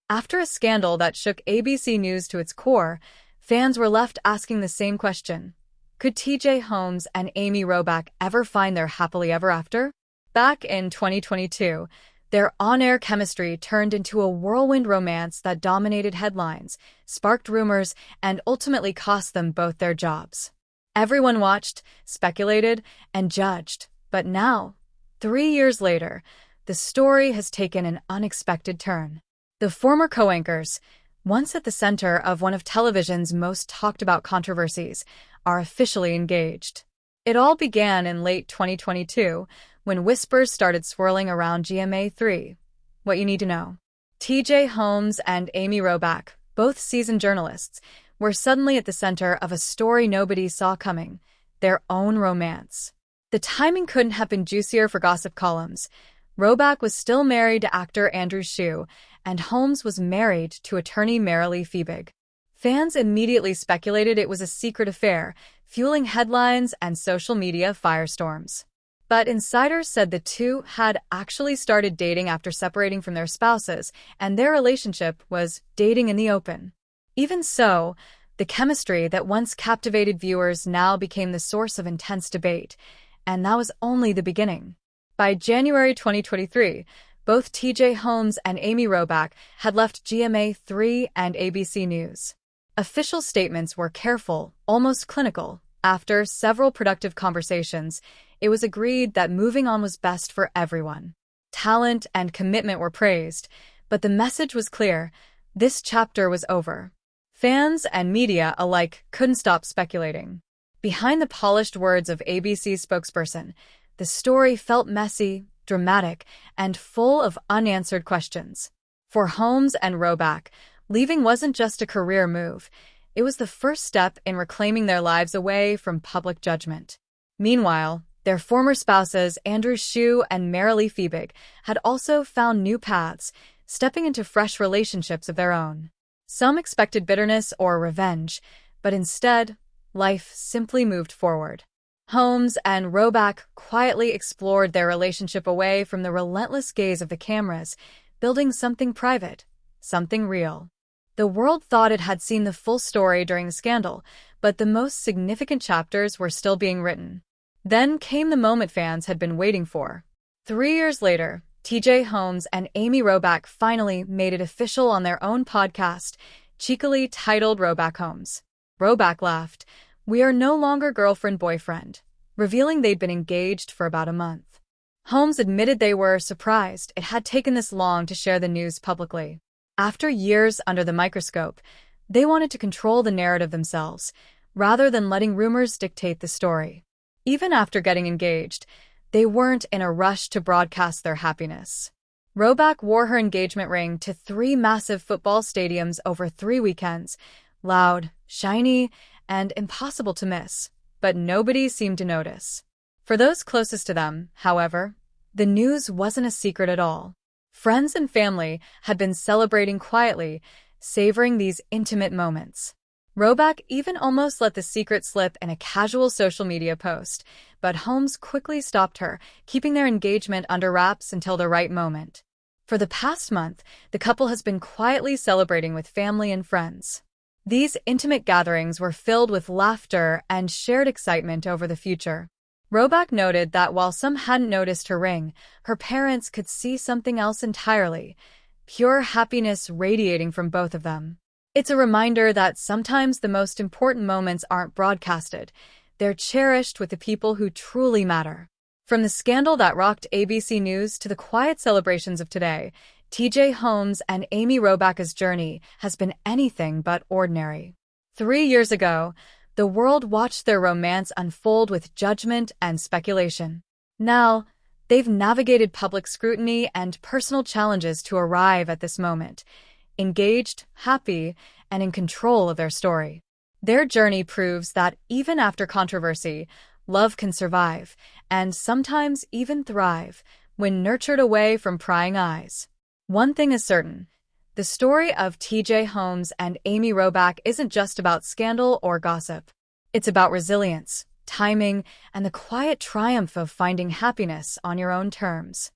After a scandal that shook ABC News to its core, fans were left asking the same question. Could TJ Holmes and Amy Robach ever find their happily ever after? Back in 2022, their on-air chemistry turned into a whirlwind romance that dominated headlines, sparked rumors, and ultimately cost them both their jobs. Everyone watched, speculated, and judged. But now, 3 years later, the story has taken an unexpected turn. The former co-anchors, once at the center of one of television's most talked-about controversies, are officially engaged. It all began in late 2022, when whispers started swirling around GMA3. What you need to know. TJ Holmes and Amy Robach, both seasoned journalists, were suddenly at the center of a story nobody saw coming, their own romance. The timing couldn't have been juicier for gossip columns. Robach was still married to actor Andrew Shue, and Holmes was married to attorney Marilee Fiebig. Fans immediately speculated it was a secret affair, fueling headlines and social media firestorms. But insiders said the two had actually started dating after separating from their spouses, and their relationship was dating in the open. Even so, the chemistry that once captivated viewers now became the source of intense debate, and that was only the beginning. By January 2023, both TJ Holmes and Amy Robach had left GMA3 and ABC News. Official statements were careful, almost clinical. After several productive conversations, it was agreed that moving on was best for everyone. Talent and commitment were praised, but the message was clear: this chapter was over. Fans and media alike couldn't stop speculating. Behind the polished words of ABC's spokesperson, the story felt messy, dramatic, and full of unanswered questions. For Holmes and Robach, leaving wasn't just a career move. It was the first step in reclaiming their lives away from public judgment. Meanwhile, their former spouses, Andrew Shue and Marilee Fiebig, had also found new paths, stepping into fresh relationships of their own. Some expected bitterness or revenge, but instead, life simply moved forward. Holmes and Robach quietly explored their relationship away from the relentless gaze of the cameras, building something private, something real. The world thought it had seen the full story during the scandal, but the most significant chapters were still being written. Then came the moment fans had been waiting for. 3 years later, TJ Holmes and Amy Robach finally made it official on their own podcast, cheekily titled Robach Holmes. Robach laughed, "We are no longer girlfriend-boyfriend," revealing they'd been engaged for about a month. Holmes admitted they were surprised it had taken this long to share the news publicly. After years under the microscope, they wanted to control the narrative themselves, rather than letting rumors dictate the story. Even after getting engaged, they weren't in a rush to broadcast their happiness. Robach wore her engagement ring to 3 massive football stadiums over 3 weekends, loud, shiny, and impossible to miss, but nobody seemed to notice. For those closest to them, however, the news wasn't a secret at all. Friends and family had been celebrating quietly, savoring these intimate moments. Robach even almost let the secret slip in a casual social media post, but Holmes quickly stopped her, keeping their engagement under wraps until the right moment. For the past month, the couple has been quietly celebrating with family and friends. These intimate gatherings were filled with laughter and shared excitement over the future. Robach noted that while some hadn't noticed her ring, her parents could see something else entirely, pure happiness radiating from both of them. It's a reminder that sometimes the most important moments aren't broadcasted. They're cherished with the people who truly matter. From the scandal that rocked ABC News to the quiet celebrations of today, TJ Holmes and Amy Robach's journey has been anything but ordinary. 3 years ago, the world watched their romance unfold with judgment and speculation. Now, they've navigated public scrutiny and personal challenges to arrive at this moment, engaged, happy, and in control of their story. Their journey proves that even after controversy, love can survive, and sometimes even thrive, when nurtured away from prying eyes. One thing is certain: the story of TJ Holmes and Amy Robach isn't just about scandal or gossip. It's about resilience, timing, and the quiet triumph of finding happiness on your own terms.